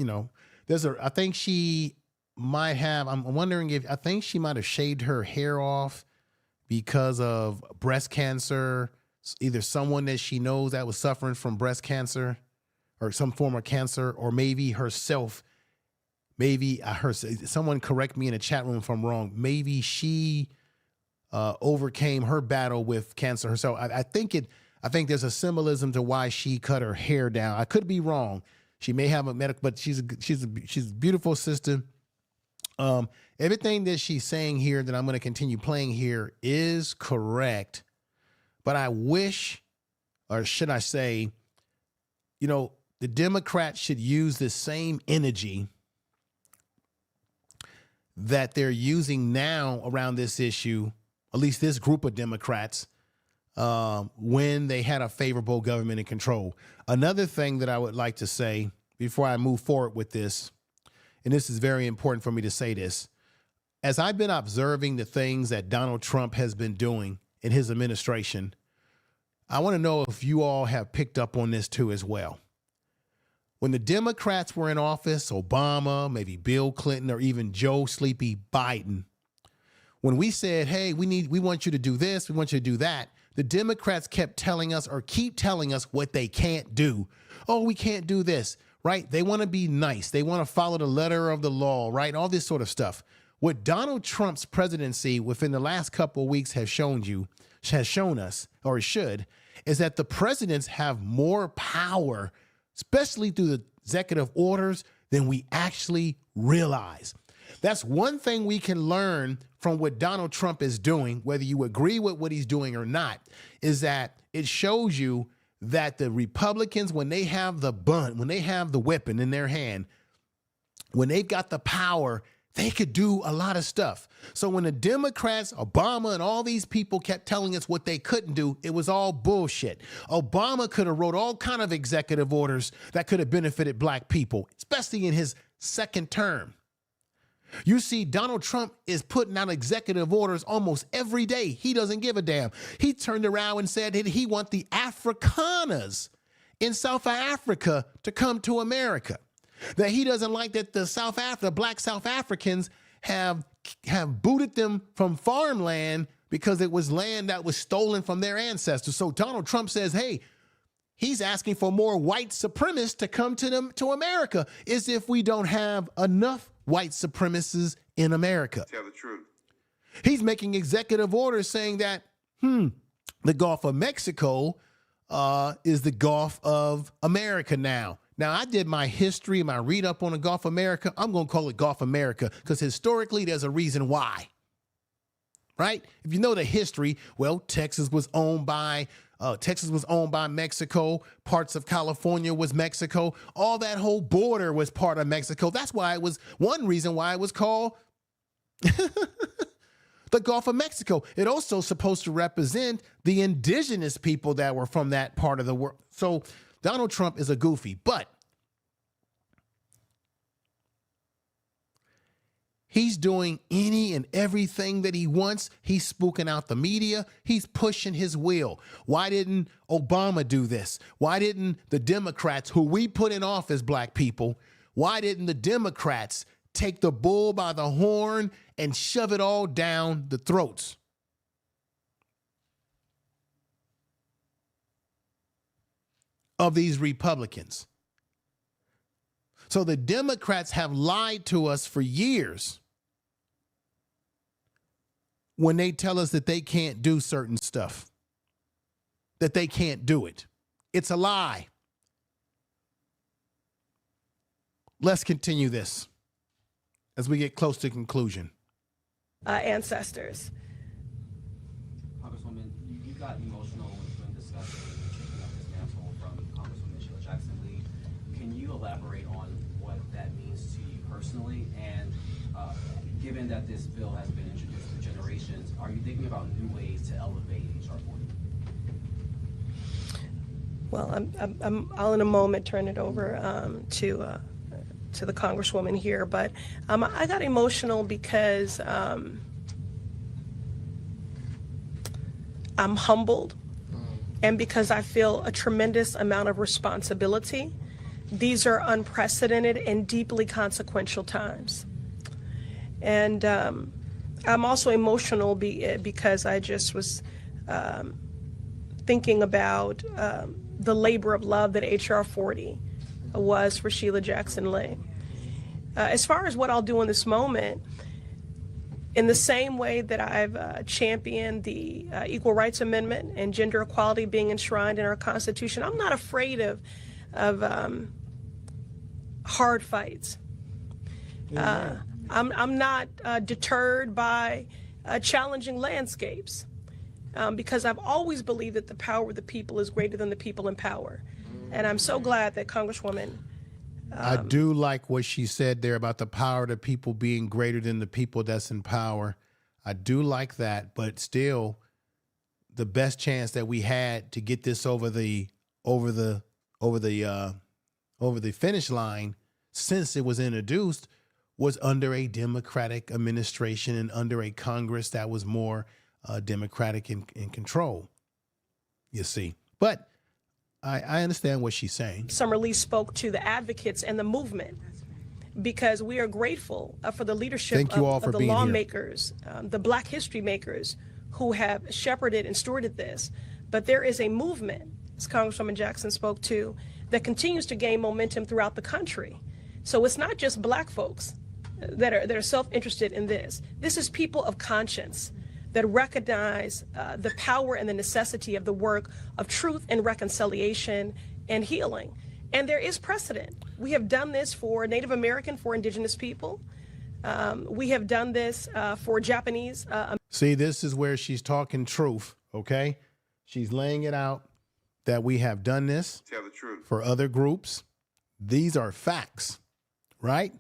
I think she might have, I'm wondering I think she might have shaved her hair off because of breast cancer, either someone that she knows that was suffering from breast cancer or some form of cancer, or maybe herself. Maybe someone correct me in the chat room if I'm wrong. Maybe she overcame her battle with cancer herself. I think there's a symbolism to why she cut her hair down. I could be wrong. She may have a medical, but she's a beautiful sister. Everything that she's saying here that I'm going to continue playing here is correct, but I wish, or should I say, the Democrats should use the same energy that they're using now around this issue, at least this group of Democrats, when they had a favorable government in control. Another thing that I would like to say before I move forward with this, and this is very important for me to say this, as I've been observing the things that Donald Trump has been doing in his administration, I want to know if you all have picked up on this too as well. When the Democrats were in office, Obama, maybe Bill Clinton, or even Joe Sleepy Biden, when we said, hey, we want you to do this, we want you to do that, the Democrats kept telling us, or keep telling us, what they can't do. Oh, we can't do this, right? They want to be nice. They want to follow the letter of the law, right? All this sort of stuff. What Donald Trump's presidency within the last couple of weeks has shown us, or it should, is that the presidents have more power, especially through the executive orders, than we actually realize. That's one thing we can learn from what Donald Trump is doing, whether you agree with what he's doing or not, is that it shows you that the Republicans, when they have the when they have the weapon in their hand, when they've got the power, they could do a lot of stuff. So when the Democrats, Obama, and all these people kept telling us what they couldn't do, it was all bullshit. Obama could have wrote all kind of executive orders that could have benefited Black people, especially in his second term. You see, Donald Trump is putting out executive orders almost every day. He doesn't give a damn. He turned around and said that he wants the Afrikaners in South Africa to come to America. That he doesn't like that the Black South Africans have booted them from farmland because it was land that was stolen from their ancestors. So Donald Trump says, hey, he's asking for more white supremacists to come to America, as if we don't have enough white supremacists in America. Tell the truth. He's making executive orders saying that, the Gulf of Mexico is the Gulf of America now. Now, I did my history, my read up on the Gulf of America. I'm going to call it Gulf America because historically there's a reason why. Right? If you know the history, well, Texas was owned by Mexico. Parts of California was Mexico. All that whole border was part of Mexico. That's why it was one reason why it was called the Gulf of Mexico. It also supposed to represent the indigenous people that were from that part of the world. So Donald Trump is a goofy, but he's doing any and everything that he wants. He's spooking out the media. He's pushing his will. Why didn't Obama do this? Why didn't the Democrats, who we put in office, black people, why didn't the Democrats take the bull by the horn and shove it all down the throats of these Republicans? So the Democrats have lied to us for years when they tell us that they can't do certain stuff, that they can't do it. It's a lie. Let's continue this as we get close to conclusion. Ancestors. Congresswoman, you got emotional when discussing taking up this mantle from Congresswoman Sheila Jackson Lee. Can you elaborate on what that means to you personally? And given that this bill has been introduced for generations, are you thinking about new ways to elevate HR40? Well, I'll in a moment turn it over to the Congresswoman here, but I got emotional because I'm humbled and because I feel a tremendous amount of responsibility. These are unprecedented and deeply consequential times. And I'm also emotional because I just was thinking about the labor of love that HR40 was for Sheila Jackson Lee. As far as what I'll do in this moment, in the same way that I've championed the Equal Rights Amendment and gender equality being enshrined in our Constitution, I'm not afraid of hard fights. I'm not deterred by challenging landscapes because I've always believed that the power of the people is greater than the people in power. And I'm so glad that Congresswoman. I do like what she said there about the power of the people being greater than the people that's in power. I do like that, but still, the best chance that we had to get this over the finish line since it was introduced was under a Democratic administration and under a Congress that was more Democratic in control. You see, but I understand what she's saying. Summer Lee spoke to the advocates and the movement because we are grateful for the leadership of the lawmakers, the Black history makers who have shepherded and stewarded this. But there is a movement, as Congresswoman Jackson spoke to, that continues to gain momentum throughout the country. So it's not just Black folks that are self-interested in this. This is people of conscience that recognize the power and the necessity of the work of truth and reconciliation and healing. And there is precedent. We have done this for Native American, for indigenous people. We have done this for Japanese. See, this is where she's talking truth, okay? She's laying it out that we have done this Tell the truth. for other groups. These are facts, right?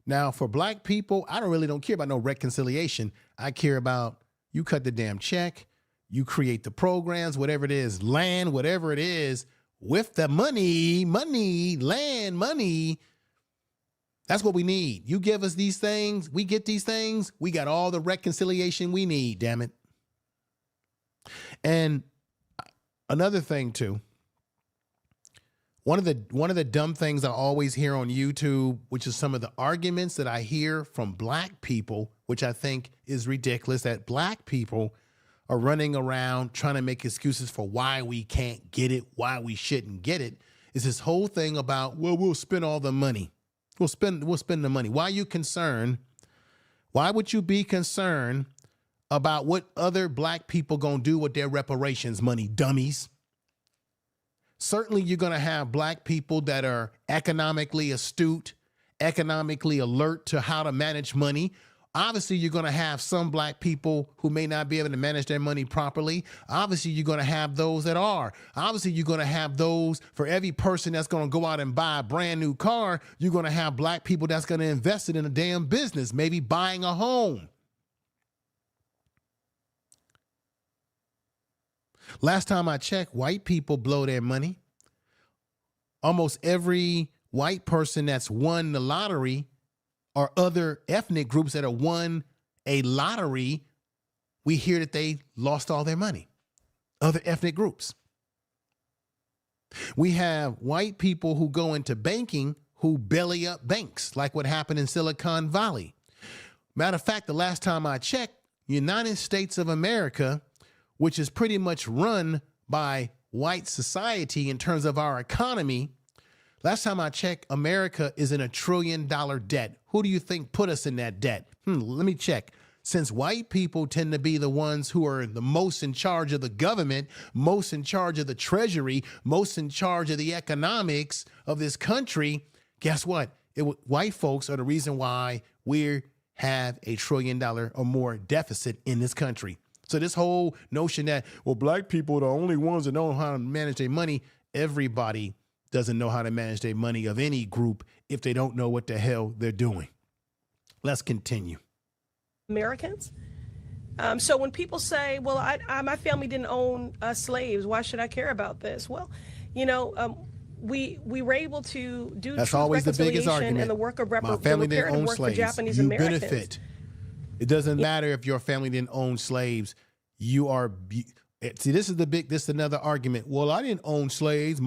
Now, for Black people, I don't care about no reconciliation. I care about you cut the damn check, you create the programs, whatever it is, land, whatever it is, with the money, land, money. That's what we need. You give us these things, we get these things, we got all the reconciliation we need, damn it. And another thing too, one of the dumb things I always hear on YouTube, which is some of the arguments that I hear from Black people, which I think is ridiculous, that Black people are running around trying to make excuses for why we can't get it, why we shouldn't get it, is this whole thing about, well, we'll spend all the money. We'll spend the money. Why are you concerned? Why would you be concerned about what other black people gonna do with their reparations money, dummies? Certainly you're gonna have black people that are economically astute, economically alert to how to manage money. Obviously, you're going to have some black people who may not be able to manage their money properly. Obviously, you're going to have those that are. Obviously, you're going to have those, for every person that's going to go out and buy a brand new car, you're going to have black people that's going to invest it in a damn business, maybe buying a home. Last time I checked, white people blow their money. Almost every white person that's won the lottery or other ethnic groups that have won a lottery, we hear that they lost all their money. Other ethnic groups. We have white people who go into banking who belly up banks, like what happened in Silicon Valley. Matter of fact, the last time I checked, United States of America, which is pretty much run by white society in terms of our economy, last time I checked, America is in $1 trillion debt. Who do you think put us in that debt? Let me check. Since white people tend to be the ones who are the most in charge of the government, most in charge of the treasury, most in charge of the economics of this country, guess what? White folks are the reason why we have $1 trillion or more deficit in this country. So this whole notion that, well, black people are the only ones that know how to manage their money, everybody doesn't know how to manage their money of any group if they don't know what the hell they're doing. Let's continue. Americans. So when people say, well, my family didn't own slaves, why should I care about this? Well, we were able to do That's truth, always the biggest argument. and the work of My family didn't own work slaves. for Japanese You Americans. benefit. It doesn't matter if your family didn't own slaves. You are. See, this is another argument. Well, I didn't own slaves.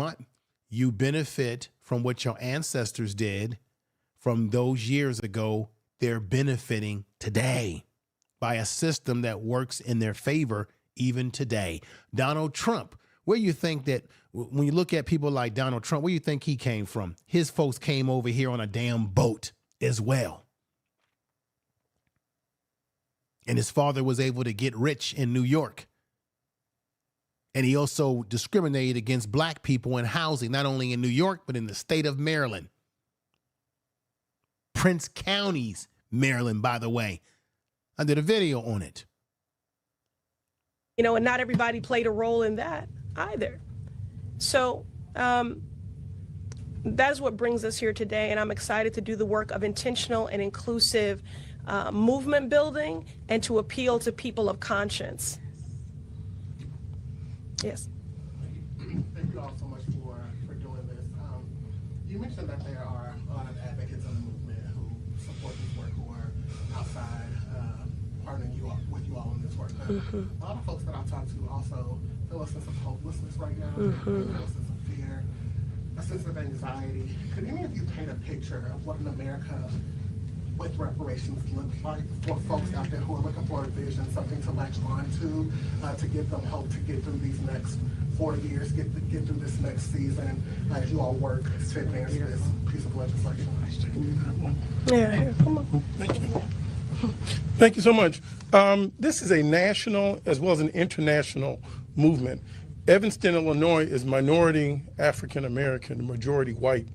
You benefit from what your ancestors did from those years ago. They're benefiting today by a system that works in their favor even today. Donald Trump, where you think that when you look at people like Donald Trump, where you think he came from? His folks came over here on a damn boat as well. And his father was able to get rich in New York. And he also discriminated against black people in housing, not only in New York, but in the state of Maryland. Prince County's Maryland, by the way. I did a video on it. And not everybody played a role in that either. So that is what brings us here today. And I'm excited to do the work of intentional and inclusive movement building and to appeal to people of conscience. Yes. Thank you all so much for doing this. You mentioned that there are a lot of advocates in the movement who support this work, who are outside partnering with you all in this work. A lot of folks that I talk to also feel a sense of hopelessness right now, feel a sense of fear, a sense of anxiety. Could any of you paint a picture of what an America with reparations looks like for folks out there who are looking for a vision, something to latch on to give them hope to get through these next 4 years, get through this next season as you all work to advance this piece of legislation? Yeah, here, come on. Thank you so much. This is a national as well as an international movement. Evanston, Illinois is minority African American, majority white.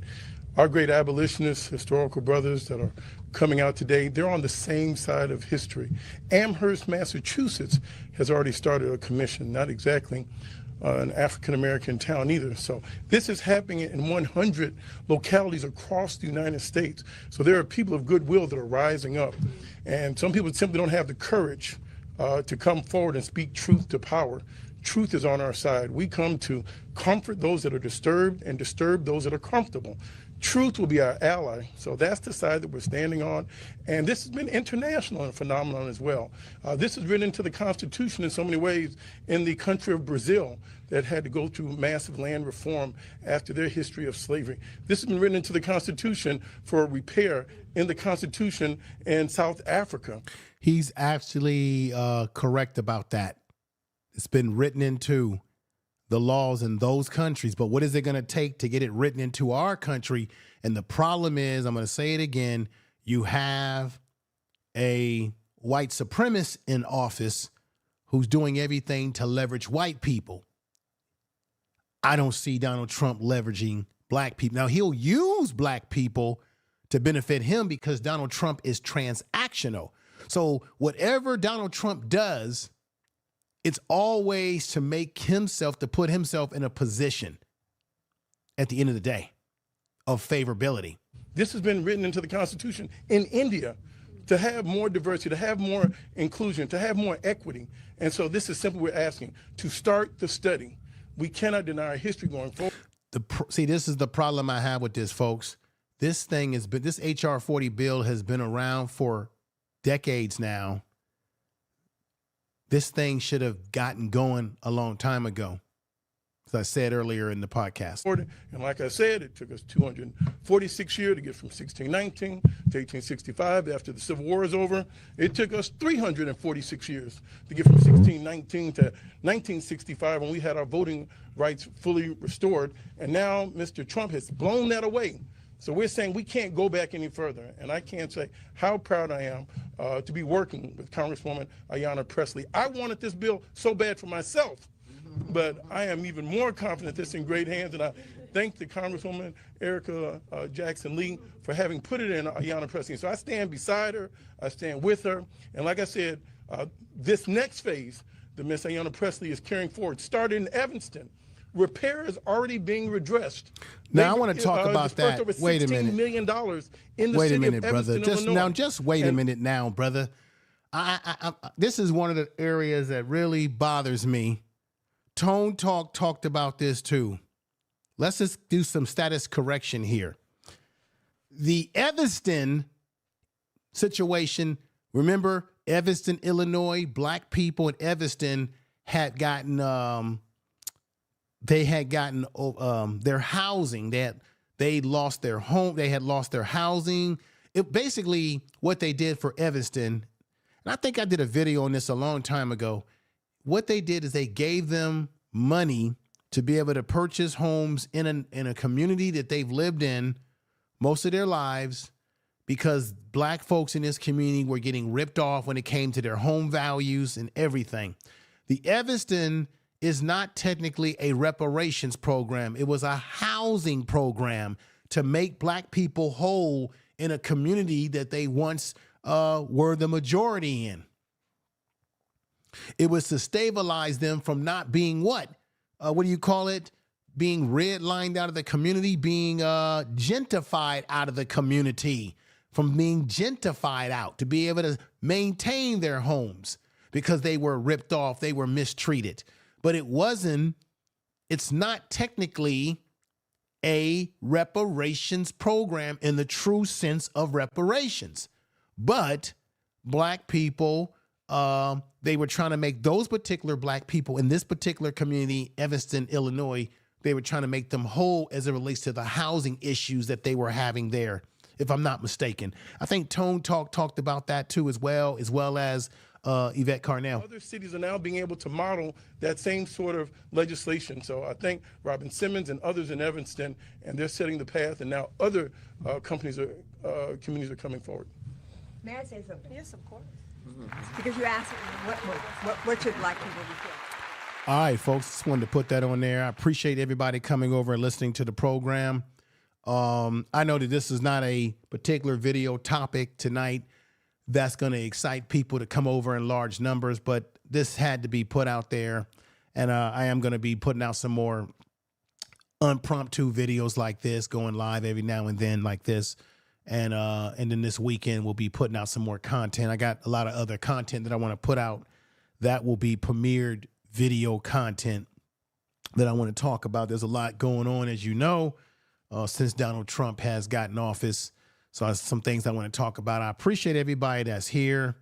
Our great abolitionists, historical brothers that are coming out today, they're on the same side of history. Amherst, Massachusetts has already started a commission, not exactly an African-American town either. So this is happening in 100 localities across the United States. So there are people of goodwill that are rising up. And some people simply don't have the courage to come forward and speak truth to power. Truth is on our side. We come to comfort those that are disturbed and disturb those that are comfortable. Truth will be our ally. So that's the side that we're standing on. And this has been international and phenomenon as well. This is written into the Constitution in so many ways in the country of Brazil that had to go through massive land reform after their history of slavery. This has been written into the Constitution for repair in the Constitution in South Africa. He's actually correct about that. It's been written into the laws in those countries, but what is it going to take to get it written into our country? And the problem is, I'm going to say it again, you have a white supremacist in office who's doing everything to leverage white people. I don't see Donald Trump leveraging black people. Now, he'll use black people to benefit him because Donald Trump is transactional. So whatever Donald Trump does, it's always to make himself, to put himself in a position at the end of the day of favorability. This has been written into the Constitution in India to have more diversity, to have more inclusion, to have more equity. And so this is simply we're asking to start the study. We cannot deny our history going forward. See, this is the problem I have with this, folks. This HR40 bill has been around for decades now. This thing should have gotten going a long time ago, as I said earlier in the podcast. And like I said, it took us 246 years to get from 1619 to 1865 after the Civil War is over. It took us 346 years to get from 1619 to 1965 when we had our voting rights fully restored. And now Mr. Trump has blown that away. So we're saying we can't go back any further. And I can't say how proud I am to be working with Congresswoman Ayanna Pressley. I wanted this bill so bad for myself, but I am even more confident this is in great hands. And I thank the Congresswoman Erica Jackson Lee for having put it in Ayanna Pressley. So I stand beside her, I stand with her. And like I said, this next phase that Ms. Ayanna Pressley is carrying forward started in Evanston. Repair is already being redressed. Now, I want to talk about that. Over wait a minute. $16 million in the wait city a minute, of brother. Evanston, Just wait a minute now, brother. This is one of the areas that really bothers me. Tone Talk talked about this too. Let's just do some status correction here. The Evanston situation, remember Evanston, Illinois, black people in Evanston had gotten their housing. They lost their home. They had lost their housing. It basically what they did for Evanston, and I think I did a video on this a long time ago. What they did is they gave them money to be able to purchase homes in a community that they've lived in most of their lives, because black folks in this community were getting ripped off when it came to their home values and everything. The Evanston is not technically a reparations program. It was a housing program to make black people whole in a community that they once were the majority in. It was to stabilize them from not being what do you call it? Being redlined out of the community, being gentrified out of the community, from being gentrified out, to be able to maintain their homes because they were ripped off, they were mistreated. But it's not technically a reparations program in the true sense of reparations. But black people, they were trying to make those particular black people in this particular community, Evanston, Illinois, they were trying to make them whole as it relates to the housing issues that they were having there, if I'm not mistaken. I think Tone Talk talked about that too, as well as Yvette Carnell. Other cities are now being able to model that same sort of legislation. So I think Robin Simmons and others in Evanston, and they're setting the path, and now other communities are coming forward. May I say something? Yes, of course. Because you asked what should black people be feeling? All right, folks, just wanted to put that on there. I appreciate everybody coming over and listening to the program. I know that this is not a particular video topic tonight that's going to excite people to come over in large numbers, but this had to be put out there. And I am going to be putting out some more impromptu videos like this, going live every now and then like this. And then this weekend we'll be putting out some more content. I got a lot of other content that I want to put out that will be premiered video content that I want to talk about. There's a lot going on, as you know, since Donald Trump has gotten office. So some things I want to talk about. I appreciate everybody that's here,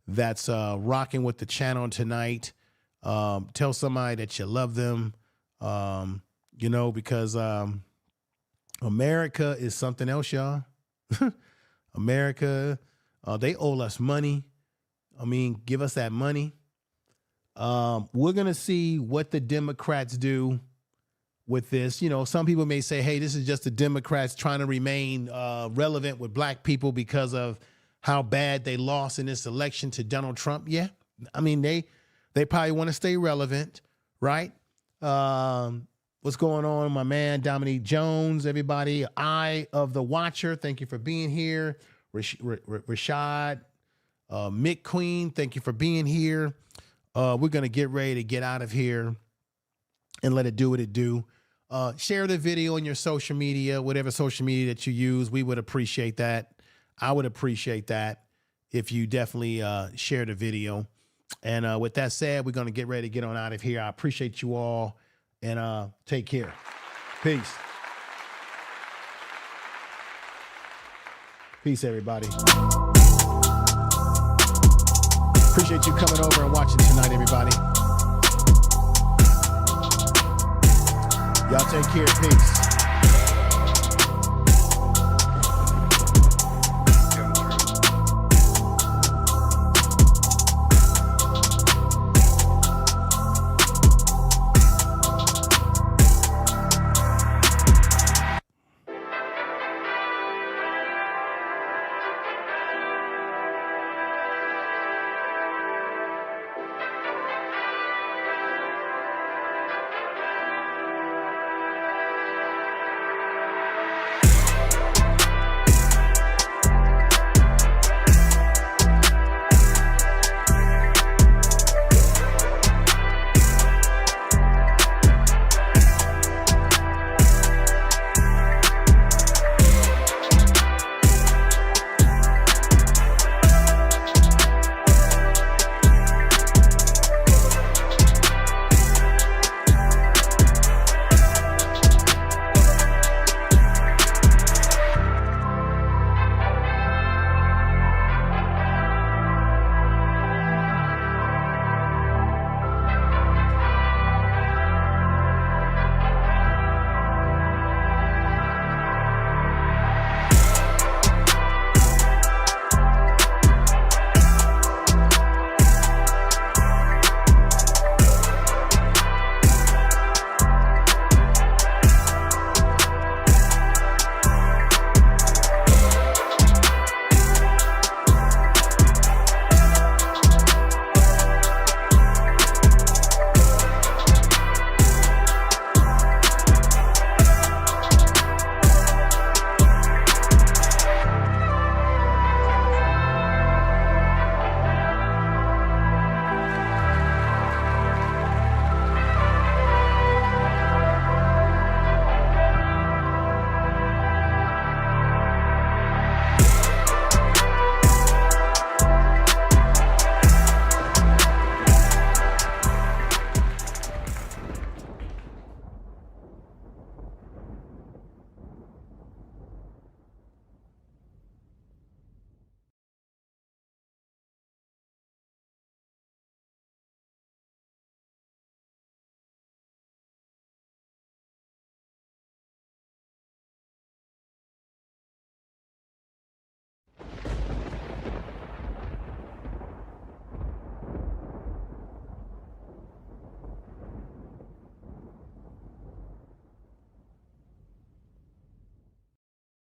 that's rocking with the channel tonight. Tell somebody that you love them, because America is something else, y'all. America, they owe us money. I mean, give us that money. We're going to see what the Democrats do with this. You know, some people may say, hey, this is just the Democrats trying to remain relevant with black people because of how bad they lost in this election to Donald Trump. Yeah. I mean, they probably want to stay relevant, right? What's going on, my man, Dominique Jones, everybody, Eye of the Watcher, thank you for being here. Rashad, Mick Queen, thank you for being here. We're going to get ready to get out of here and let it do what it do. Share the video on your social media, whatever social media that you use. We would appreciate that. I would appreciate that if you definitely share the video. And with that said, we're going to get ready to get on out of here. I appreciate you all, and take care. Peace. Peace, everybody. Appreciate you coming over and watching tonight, everybody. Y'all take care. Peace.